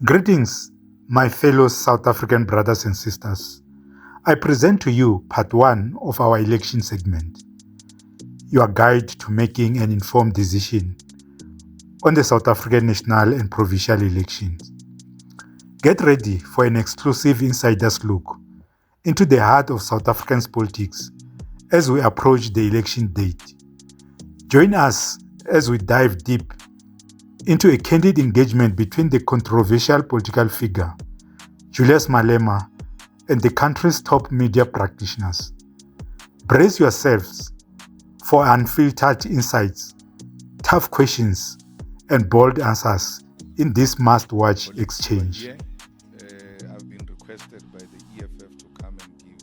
Greetings, my fellow South African brothers and sisters. I present to you part 1 of our election segment, your guide to making an informed decision on the South African national and provincial elections. Get ready for an exclusive insider's look into the heart of South Africa's politics as we approach the election date. Join us as we dive deep into a candid engagement between the controversial political figure, Julius Malema, and the country's top media practitioners. Brace yourselves for unfiltered insights, tough questions, and bold answers in this must-watch exchange. I've been requested by the EFF to come and give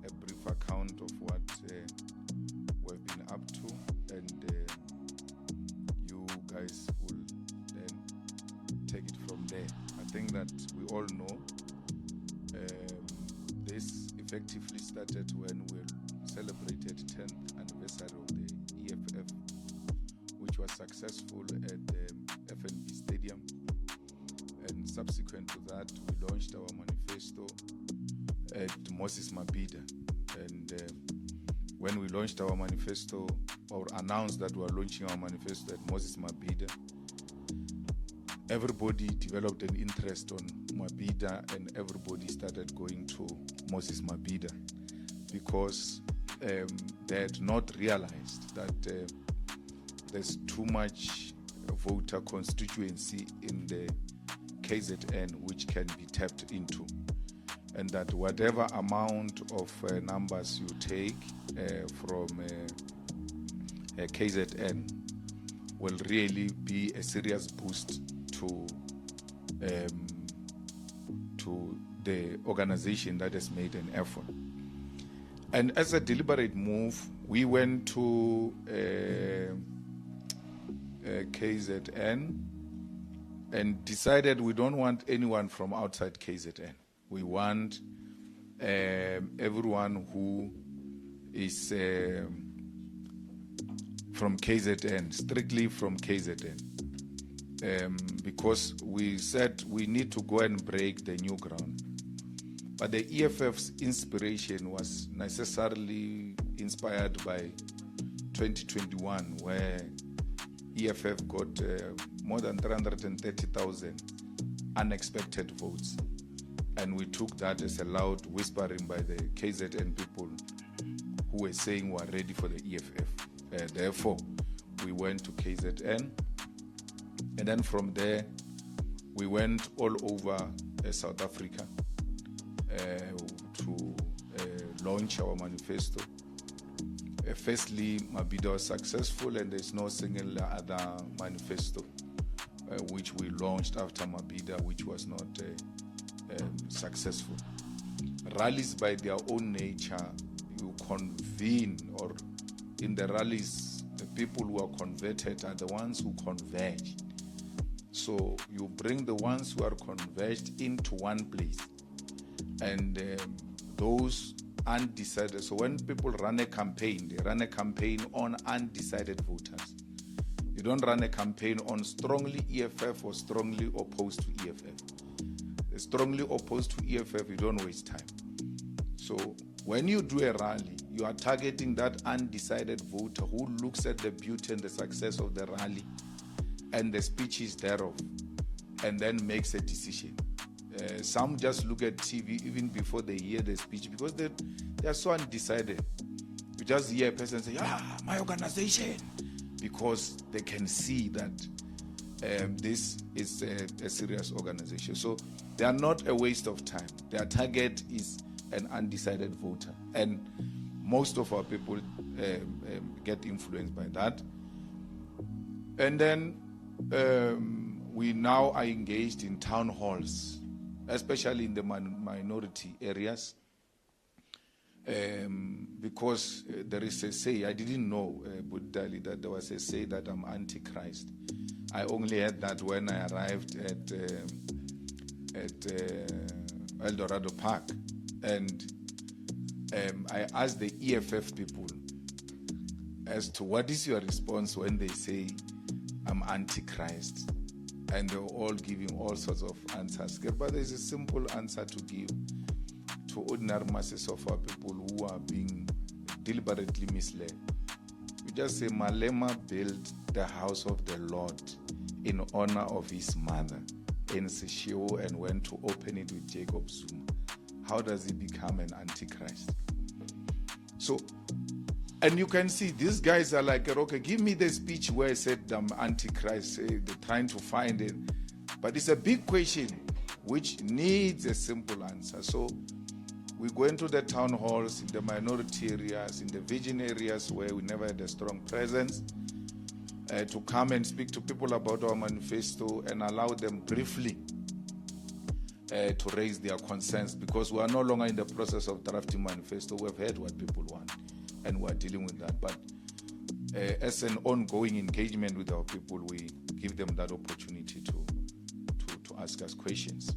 a brief account of what we've been up to, and you guys will then take it from there. I think that we all know this effectively started when we celebrated 10th anniversary of the EFF, which was successful at the FNB Stadium. And subsequent to that, we launched our manifesto at Moses Mabhida. And when we launched our manifesto, or announced that we were launching our manifesto at Moses Mabhida, everybody developed an interest on Mabhida, and everybody started going to Moses Mabhida because they had not realized that there's too much voter constituency in the KZN which can be tapped into, and that whatever amount of numbers you take from KZN will really be a serious boost to the organization that has made an effort. And as a deliberate move, we went to KZN and decided we don't want anyone from outside KZN. We want everyone who is from KZN, strictly from KZN, because we said we need to go and break the new ground. But the EFF's inspiration was necessarily inspired by 2021, where EFF got more than 330,000 unexpected votes. And we took that as a loud whispering by the KZN people who were saying we're ready for the EFF. Therefore, we went to KZN. And then from there, we went all over South Africa to launch our manifesto. Firstly, Mabhida was successful, and there's no single other manifesto which we launched after Mabhida which was not successful. Rallies by their own nature, you convene, or in the rallies, the people who are converted are the ones who converge. So you bring the ones who are converged into one place, and those undecided. So when people run a campaign, they run a campaign on undecided voters. You don't run a campaign on strongly EFF or strongly opposed to EFF. Strongly opposed to EFF, you don't waste time. So when you do a rally, you are targeting that undecided voter who looks at the beauty and the success of the rally and the speeches thereof, and then makes a decision. Some just look at TV even before they hear the speech because they are so undecided. You just hear a person say, my organization, because they can see that this is a serious organization. So they are not a waste of time. Their target is an undecided voter. And most of our people get influenced by that. And then we now are engaged in town halls, especially in the minority areas, because there is a say, I didn't know, Budali, that there was a say that I'm antichrist. I only heard that when I arrived at El Dorado Park, and I asked the EFF people as to what is your response when they say I'm antichrist. and they're all giving all sorts of answers. But there's a simple answer to give to ordinary masses of our people who are being deliberately misled. We just say Malema built the house of the Lord in honor of his mother in Seshio and went to open it with Jacob Zuma. How does he become an antichrist? So, and you can see these guys are like, okay, give me the speech where I said antichrist, they're trying to find it. But it's a big question which needs a simple answer. So we go into the town halls, in the minority areas, in the virgin areas where we never had a strong presence, to come and speak to people about our manifesto and allow them briefly to raise their concerns, because we are no longer in the process of drafting manifesto. We've heard what people want and we're dealing with that. But as an ongoing engagement with our people, we give them that opportunity to ask us questions.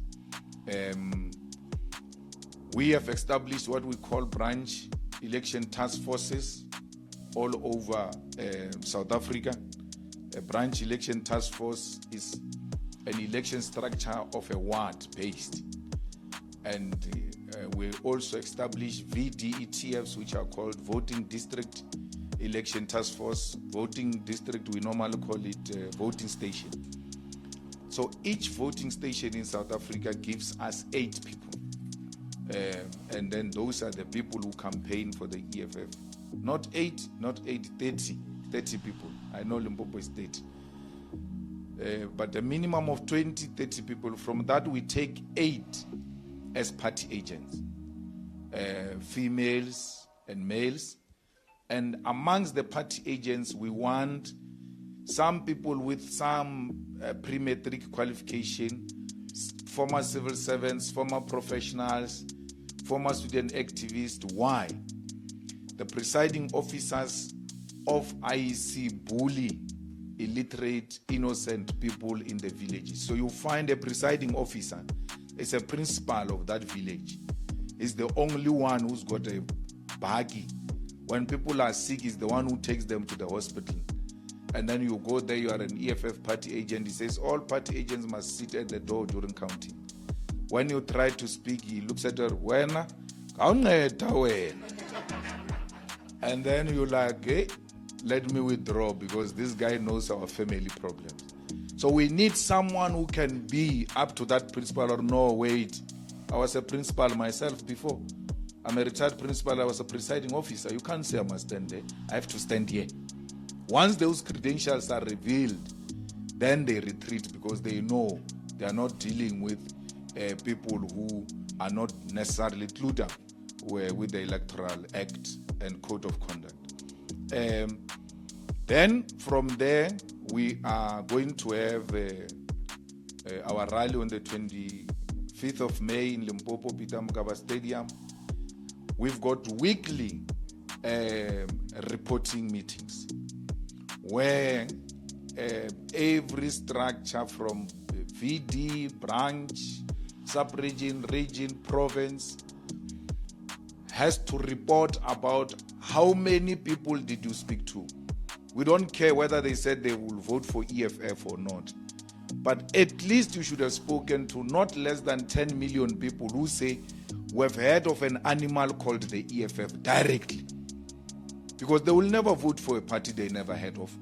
We have established what we call branch election task forces all over South Africa. A branch election task force is an election structure of a ward based. And we also establish VDETFs, which are called Voting District Election Task Force. Voting district, we normally call it voting station. So each voting station in South Africa gives us 8 people. And then those are the people who campaign for the EFF. Not 8, 30 people. I know Limpopo is 30. But a minimum of 20, 30 people. From that, we take 8 as party agents, females and males. And amongst the party agents, we want some people with some pre-matric qualification, former civil servants, former professionals, former student activists. Why? The presiding officers of IEC bully illiterate, innocent people in the villages. So you find a presiding officer is a principal of that village. He's the only one who's got a baggie. When people are sick, he's the one who takes them to the hospital. And then you go there, you are an EFF party agent. He says all party agents must sit at the door during counting. When you try to speak, he looks at her, wena, and then you're like, hey, let me withdraw, because this guy knows our family problems. So we need someone who can be up to that principal, or no, wait, I was a principal myself before. I'm a retired principal, I was a presiding officer. You can't say I must stand there. I have to stand here. Once those credentials are revealed, then they retreat, because they know they are not dealing with people who are not necessarily clued up with the Electoral Act and Code of Conduct. Then from there, we are going to have our rally on the 25th of May in Limpopo, Peter Mokaba Stadium. We've got weekly reporting meetings where every structure from VD, branch, sub-region, region, province has to report about how many people did you speak to. We don't care whether they said they will vote for EFF or not. But at least you should have spoken to not less than 10 million people who say, we've heard of an animal called the EFF directly. Because they will never vote for a party they never heard of.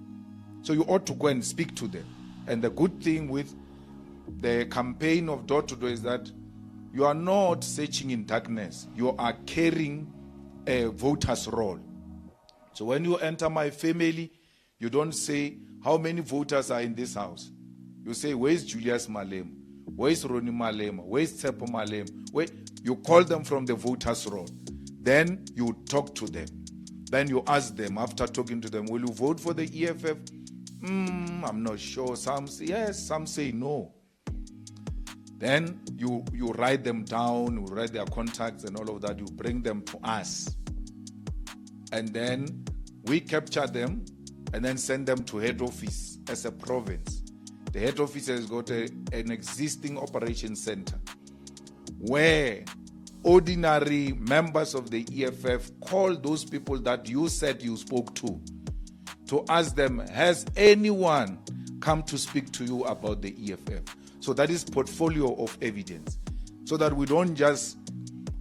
So you ought to go and speak to them. And the good thing with the campaign of door-to-door is that you are not searching in darkness. You are carrying a voter's role. So when you enter my family, you don't say, how many voters are in this house? You say, where's Julius Malema? Where's Ronnie Malema? Where's Tsepo Malema? You call them from the voter's role. Then you talk to them. Then you ask them, after talking to them, will you vote for the EFF? I'm not sure. Some say yes, some say no. Then you write them down, you write their contacts and all of that. You bring them to us. And then we capture them and then send them to head office as a province. The head office has got an existing operation center where ordinary members of the EFF call those people that you said you spoke to ask them, has anyone come to speak to you about the EFF. So that is portfolio of evidence, so that we don't just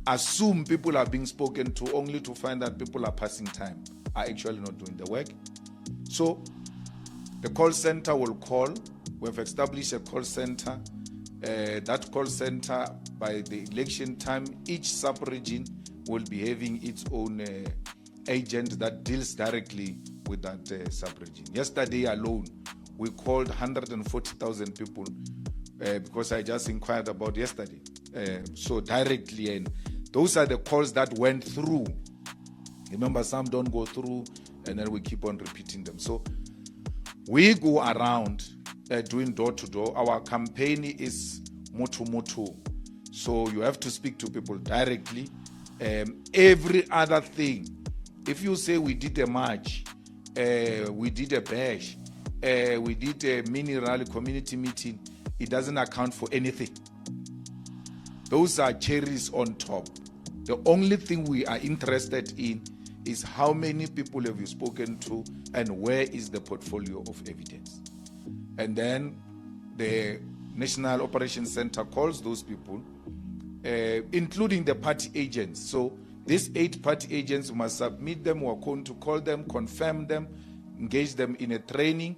assume people are being spoken to only to find that people are passing time, are actually not doing the work. So the call center will call. We have established a call center. That call center, by the election time, each sub-region will be having its own agent that deals directly with that sub-region. Yesterday alone, we called 140,000 people because I just inquired about yesterday. So directly, and those are the calls that went through. Remember, some don't go through, and then we keep on repeating them. So we go around doing door-to-door. Our campaign is mutu. So you have to speak to people directly. Every other thing, if you say we did a march, we did a bash, we did a mini rally community meeting, it doesn't account for anything. Those are cherries on top. The only thing we are interested in is how many people have you spoken to and where is the portfolio of evidence. And then the National Operations Center calls those people, including the party agents. So these 8 party agents must submit them. We're going to call them, confirm them, engage them in a training.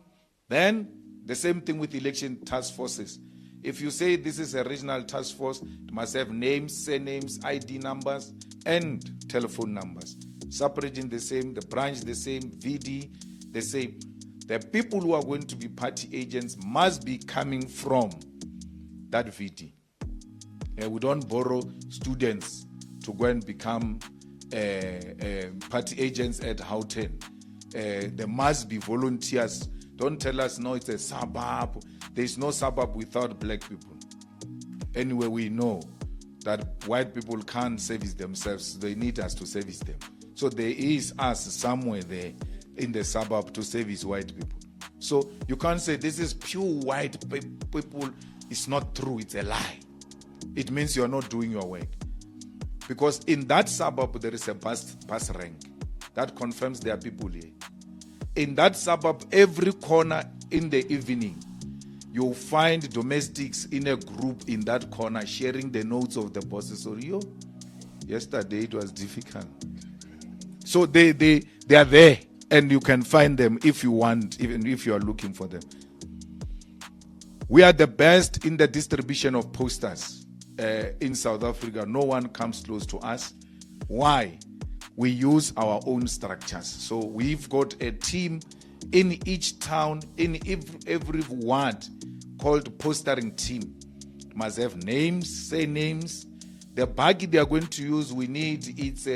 Then the same thing with election task forces. If you say this is a regional task force, it must have names, surnames, ID numbers, and telephone numbers. Sub-region the same, the branch the same, VD the same. The people who are going to be party agents must be coming from that VD. We don't borrow students to go and become party agents at Houghton. There must be volunteers. Don't tell us, no, it's a suburb. There's no suburb without black people. Anyway, we know that white people can't service themselves. They need us to service them. So there is us somewhere there in the suburb to service white people. So you can't say this is pure white people. It's not true. It's a lie. It means you're not doing your work. Because in that suburb, there is a bus rank. That confirms there are people here. In that suburb, every corner in the evening, you'll find domestics in a group in that corner sharing the notes of the bosses. So yesterday it was difficult. So they are there, and you can find them if you want, even if you are looking for them. We are the best in the distribution of posters in South Africa. No one comes close to us. Why? We use our own structures. So we've got a team in each town, in every ward, called postering team. It must have names, say names. The buggy they are going to use, we need its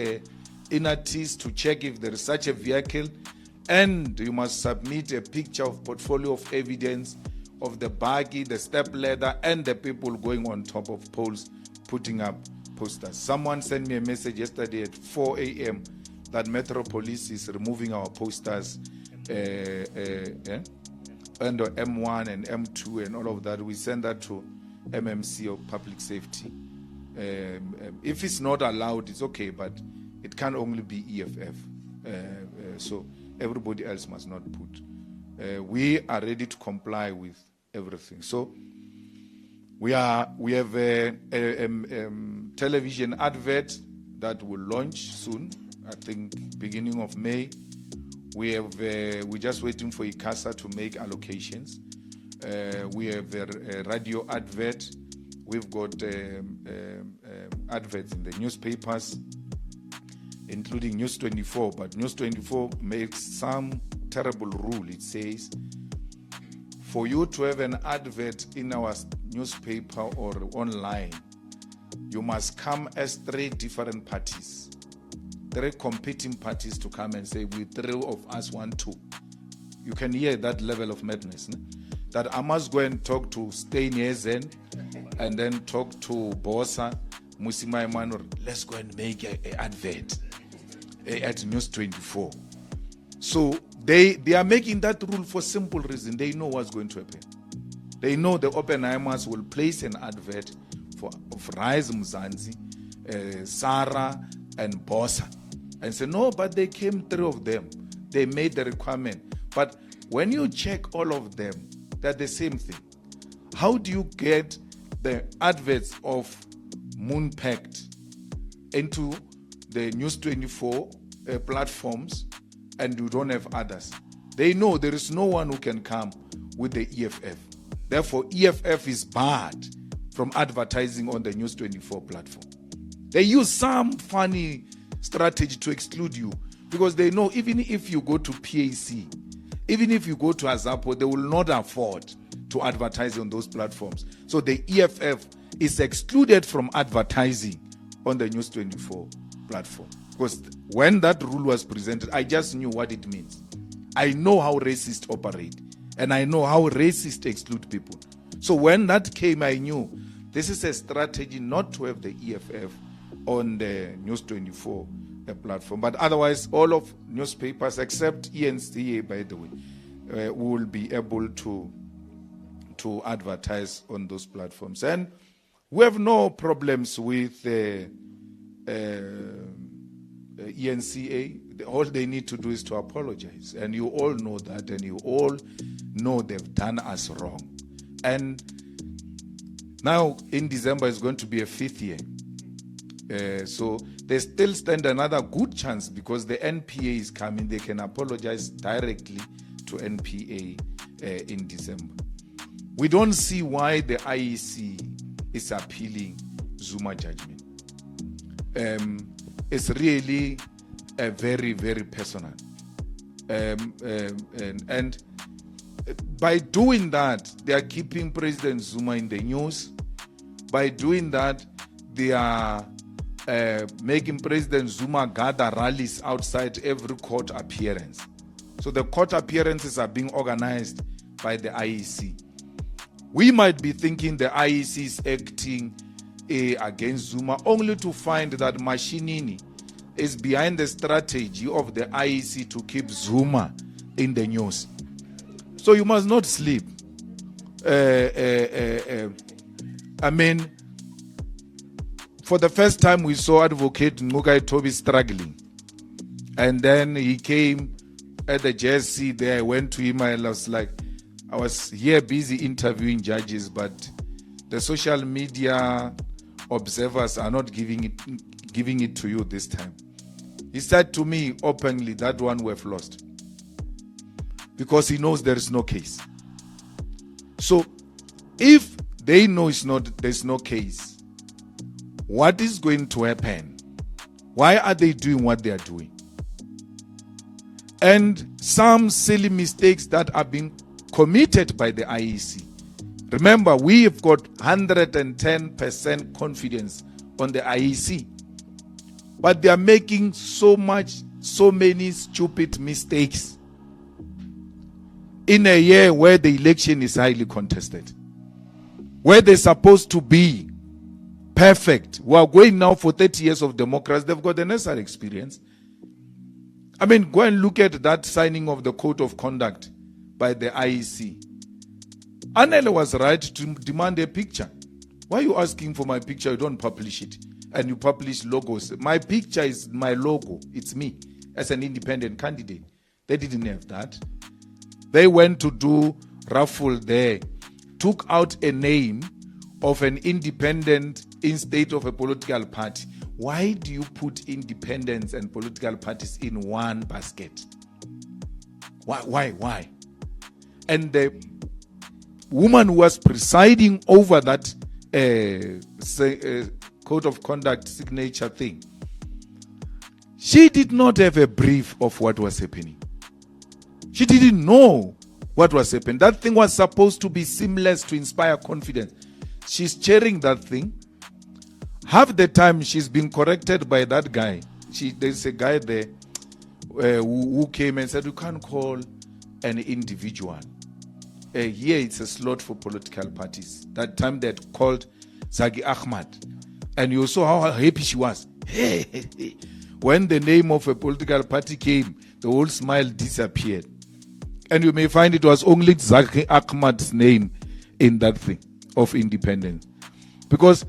inner teeth to check if there is such a vehicle. And you must submit a picture of portfolio of evidence of the buggy, the step ladder, and the people going on top of poles, putting up posters. Someone sent me a message yesterday at 4 a.m. that Metro Police is removing our posters under M1 and M2 and all of that. We send that to MMC of Public Safety. If it's not allowed, it's okay, but it can only be EFF. So everybody else must not put. We are ready to comply with everything. So we have a television advert that will launch soon. I think beginning of May. We're just waiting for ICASA to make allocations. We have a radio advert. We've got adverts in the newspapers, including News 24. But News 24 makes some terrible rule. It says, for you to have an advert in our newspaper or online, you must come as 3 different parties, 3 competing parties to come and say, we 3 of us want to. You can hear that level of madness. No? That I must go and talk to Steinesen and then talk to Bosa, Musima Emmanuel. Let's go and make an advert at News 24. So they are making that rule for simple reason. They know what's going to happen. They know the Oppenheimers will place an advert of Rise Mzansi, Sarah, and Bosa. And say, no, but they came 3 of them. They made the requirement. But when you check all of them, They're the same thing. How do you get the adverts of Moon Pact into the News 24 platforms and you don't have others? They know there is no one who can come with the EFF. Therefore, EFF is barred from advertising on the News 24 platform. They use some funny strategy to exclude you because they know even if you go to PAC, even if you go to Azapo, they will not afford to advertise on those platforms. So the EFF is excluded from advertising on the News 24 platform. Because when that rule was presented, I just knew what it means. I know how racists operate, and I know how racists exclude people. So when that came, I knew this is a strategy not to have the EFF on the News 24 platform. But otherwise, all of newspapers, except ENCA, by the way, will be able to advertise on those platforms. And we have no problems with ENCA. All they need to do is to apologize. And you all know that, and you all know they've done us wrong. And now in December is going to be a 5th year. So they still stand another good chance because the NPA is coming. They can apologize directly to NPA in December. We don't see why the IEC is appealing Zuma judgment. It's really very, very personal. And by doing that, they are keeping President Zuma in the news. By doing that, they are making President Zuma gather rallies outside every court appearance. So the court appearances are being organized by the IEC. We might be thinking the IEC is acting against Zuma, only to find that Mashinini is behind the strategy of the IEC to keep Zuma in the news. So you must not sleep. I mean, for the first time we saw Advocate Ngugai Toby struggling. And then he came at the JSC there. I went to him and I was like, I was here busy interviewing judges, but the social media observers are not giving it to you this time. He said to me openly, that one we've lost. Because he knows there is no case. So if they know there's no case, what is going to happen? Why are they doing what they are doing? And some silly mistakes that are being committed by the IEC. Remember, we have got 110% confidence on the IEC. But they are making so many stupid mistakes in a year where the election is highly contested, where they're supposed to be perfect. We are going now for 30 years of democracy. They've got the necessary experience. I mean, go and look at that signing of the code of conduct by the IEC. Anele was right to demand a picture. Why are you asking for my picture? You don't publish it. And you publish logos. My picture is my logo. It's me as an independent candidate. They didn't have that. They went to do raffle there, took out a name of an independent instead of a political party. Why do you put independents and political parties in one basket? Why? And the woman who was presiding over that code of conduct signature thing, she did not have a brief of what was happening. She didn't know what was happening. That thing was supposed to be seamless to inspire confidence. She's chairing that thing. Half the time she's been corrected by that guy. There's a guy there who came and said, you can't call an individual. Here it's a slot for political parties. That time they had called Zagi Ahmad. And you saw how happy she was. When the name of a political party came, the whole smile disappeared. And you may find it was only Zagi Ahmad's name in that thing of independence. Because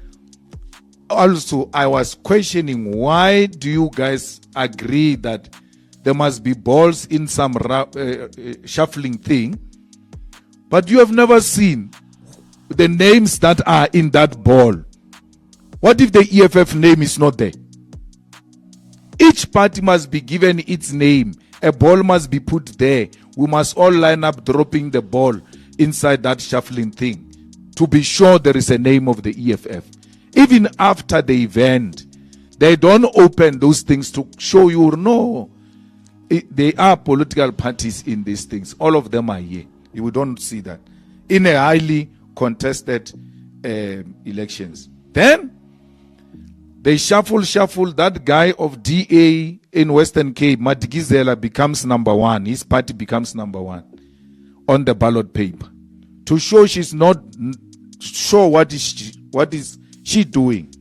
also I was questioning, why do you guys agree that there must be balls in some shuffling thing But you have never seen the names that are in that ball. What if the EFF name is not there? Each party must be given its name. A ball must be put there. We must all line up dropping the ball inside that shuffling thing to be sure there is a name of the EFF. Even after the event, they don't open those things to show you, no. They are political parties in these things. All of them are here. You don't see that. In a highly contested elections. Then, they shuffle. That guy of DA in Western Cape, Madigizela, becomes number one. His party becomes number one on the ballot paper. To show she's not sure what is she doing.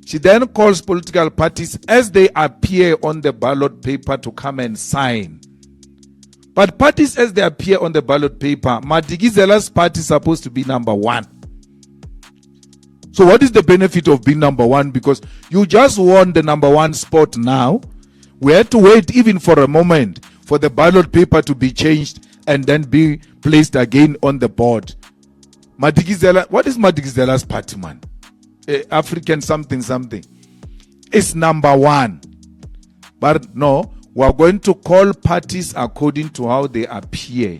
She then calls political parties as they appear on the ballot paper to come and sign. But parties as they appear on the ballot paper, Madigizela's party is supposed to be number one. So what is the benefit of being number one? Because you just won the number one spot now. We had to wait even for a moment for the ballot paper to be changed and then be placed again on the board. Madigizela, what is Madigizela's party, man? African something. It's number one. But no, we're going to call parties according to how they appear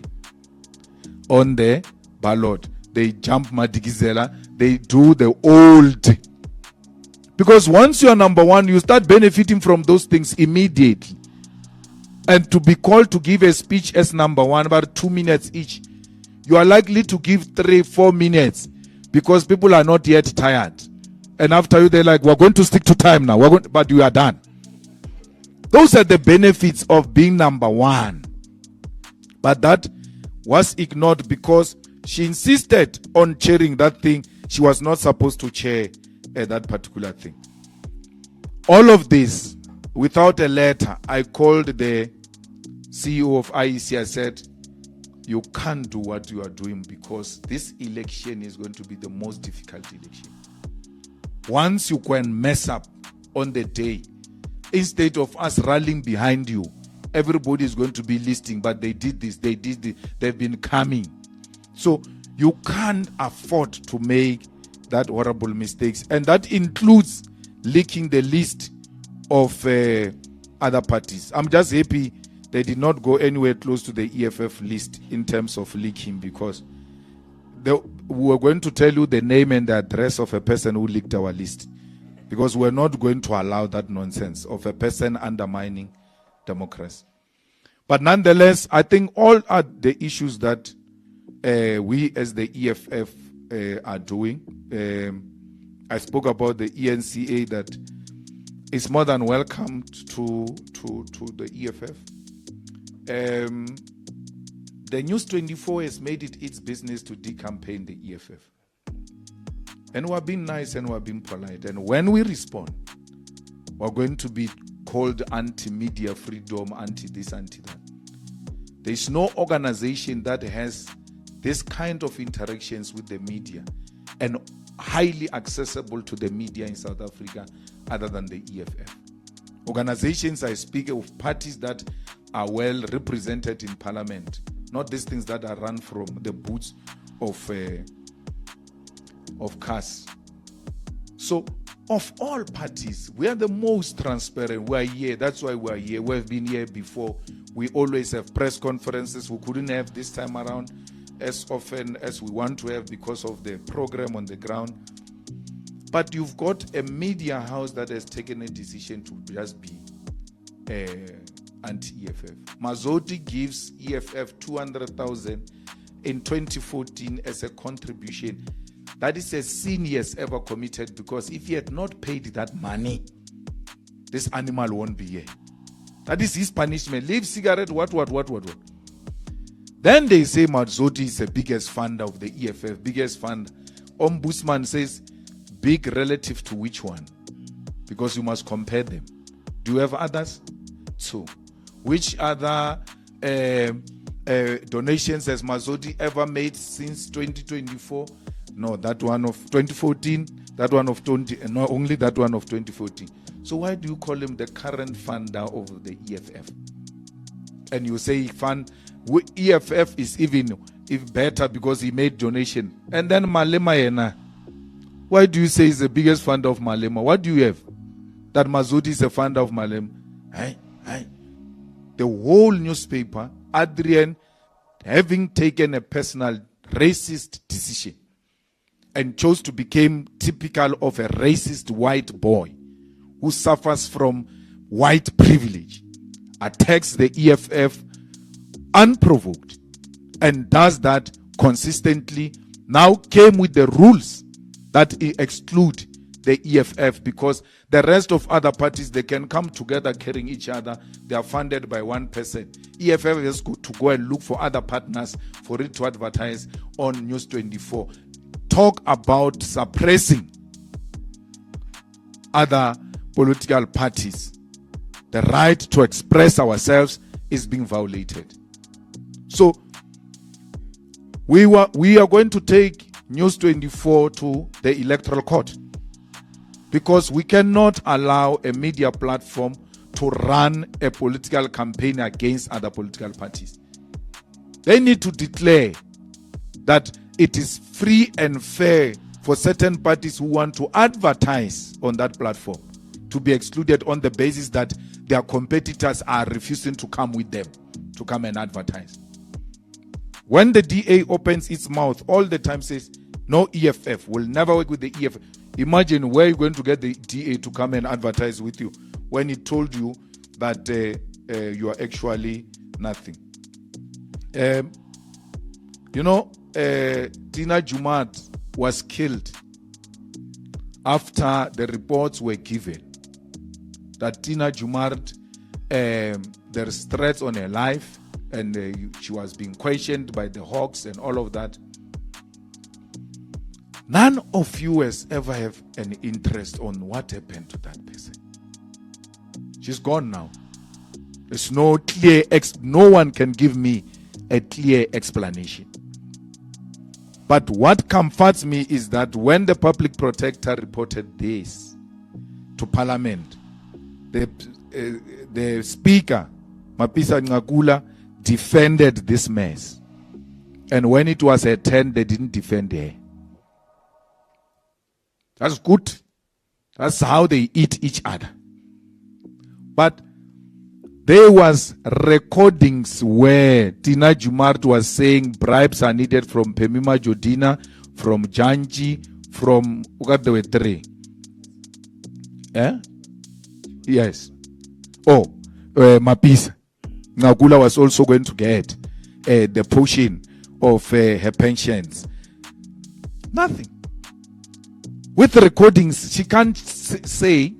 on the ballot. They jump Madigizela. They do the old. Because once you're number one, you start benefiting from those things immediately. And to be called to give a speech as number one, about 2 minutes each, you are likely to give 3-4 minutes because people are not yet tired. And after you, they're like, we're going to stick to time now. But you are done. Those are the benefits of being number one. But that was ignored because she insisted on chairing that thing. She was not supposed to chair that particular thing. All of this, without a letter, I called the CEO of IEC. I said, you can't do what you are doing because this election is going to be the most difficult election. Once you go and mess up on the day, instead of us rallying behind you, everybody is going to be listing, but they did this, they've been coming. So you can't afford to make that horrible mistakes. And that includes leaking the list of other parties. I'm just happy they did not go anywhere close to the EFF list in terms of leaking, because we were going to tell you the name and the address of a person who leaked our list, because we're not going to allow that nonsense of a person undermining democracy. But nonetheless, I think all are the issues that we as the EFF are doing. I spoke about the ENCA that is more than welcome to the EFF. The News 24 has made it its business to decampaign the EFF. And we're being nice and we're being polite. And when we respond, we're going to be called anti-media freedom, anti-this, anti-that. There's no organization that has this kind of interactions with the media and highly accessible to the media in South Africa other than the EFF. Organizations, I speak of parties that are well represented in parliament, not these things that are run from the boots of cars. So, of all parties, we are the most transparent. We are here. That's why we are here. We have been here before. We always have press conferences. We couldn't have this time around as often as we want to have because of the program on the ground. But you've got a media house that has taken a decision to just be anti-EFF. Mazoti gives EFF 200,000 in 2014 as a contribution. That is a sin he has ever committed, because if he had not paid that money, this animal won't be here. That is his punishment. Leave cigarette, what. Then they say Mazoti is the biggest funder of the EFF, biggest fund. Ombudsman says, big relative to which one? Because you must compare them. Do you have others? So, which other donations has Mazoti ever made since 2024? No, that one of 2014, that one of 20, no, only that one of 2014. So why do you call him the current funder of the EFF? And you say EFF is even if better because he made donation. And then Malema yena. Why do you say he's the biggest funder of Malema? What do you have? That Mazudi is a funder of Malema? Hey. The whole newspaper, Adrian, having taken a personal racist decision and chose to become typical of a racist white boy who suffers from white privilege, attacks the EFF unprovoked and does that consistently, now came with the rules that exclude the EFF because the rest of other parties, they can come together carrying each other. They are funded by one person. EFF is good to go and look for other partners for it to advertise on News 24. Talk about suppressing other political parties. The right to express ourselves is being violated. So we are going to take News 24 to the Electoral Court because we cannot allow a media platform to run a political campaign against other political parties. They need to declare that it is free and fair for certain parties who want to advertise on that platform to be excluded on the basis that their competitors are refusing to come with them to come and advertise. When the DA opens its mouth all the time says, no EFF, will never work with the EFF. Imagine where you're going to get the DA to come and advertise with you when he told you that you are actually nothing. Tina Jumat was killed after the reports were given that Tina Jumat, there's threats on her life and she was being questioned by the Hawks and all of that. None of you has ever have an interest on what happened to that person. She's gone now. There's no clear, no one can give me a clear explanation. But what comforts me is that when the public protector reported this to Parliament, the Speaker, Mapisa Ngakula, defended this mess. And when it was her turn, they didn't defend her. That's good. That's how they eat each other. But there was recordings where Tina Jumart was saying bribes are needed from Pemima Jodina, from Janji, from Ugadewetre. Yes. Mapisa. Ngagula was also going to get the portion of her pensions. Nothing. With the recordings, she can't say,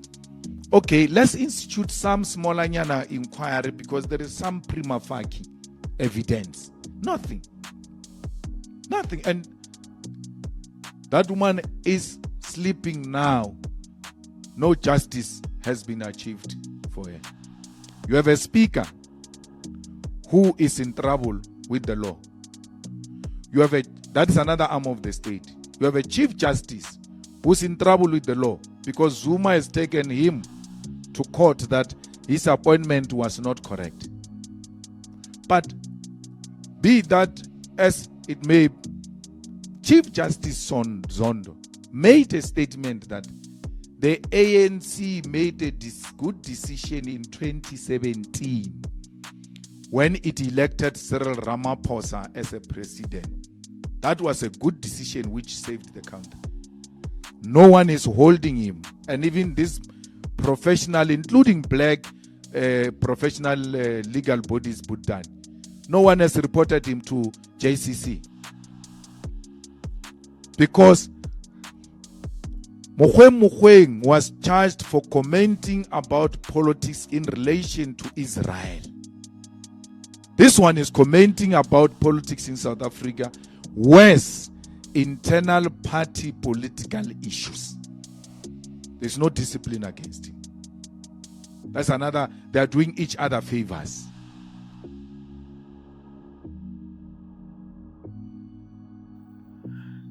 okay, let's institute some smaller inquiry because there is some prima facie evidence. Nothing. And that woman is sleeping now. No justice has been achieved for her. You have a speaker who is in trouble with the law. That is another arm of the state. You have a chief justice who's in trouble with the law because Zuma has taken him to court that his appointment was not correct. But be that as it may, Chief Justice Zondo made a statement that the ANC made a good decision in 2017 when it elected Cyril Ramaphosa as a president. That was a good decision which saved the country. No one is holding him. And even this professional, including black professional legal bodies, Bhutan, no one has reported him to JCC. Because Mogoeng was charged for commenting about politics in relation to Israel. This one is commenting about politics in South Africa, worse, internal party political issues. There's no discipline against him. That's another, they are doing each other favors.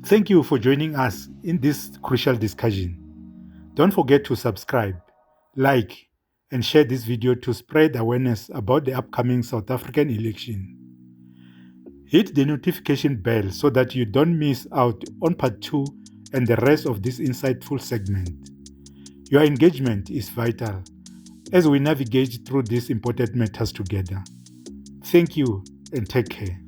Thank you for joining us in this crucial discussion. Don't forget to subscribe, like, and share this video to spread awareness about the upcoming South African election. Hit the notification bell so that you don't miss out on part 2 and the rest of this insightful segment. Your engagement is vital as we navigate through these important matters together. Thank you and take care.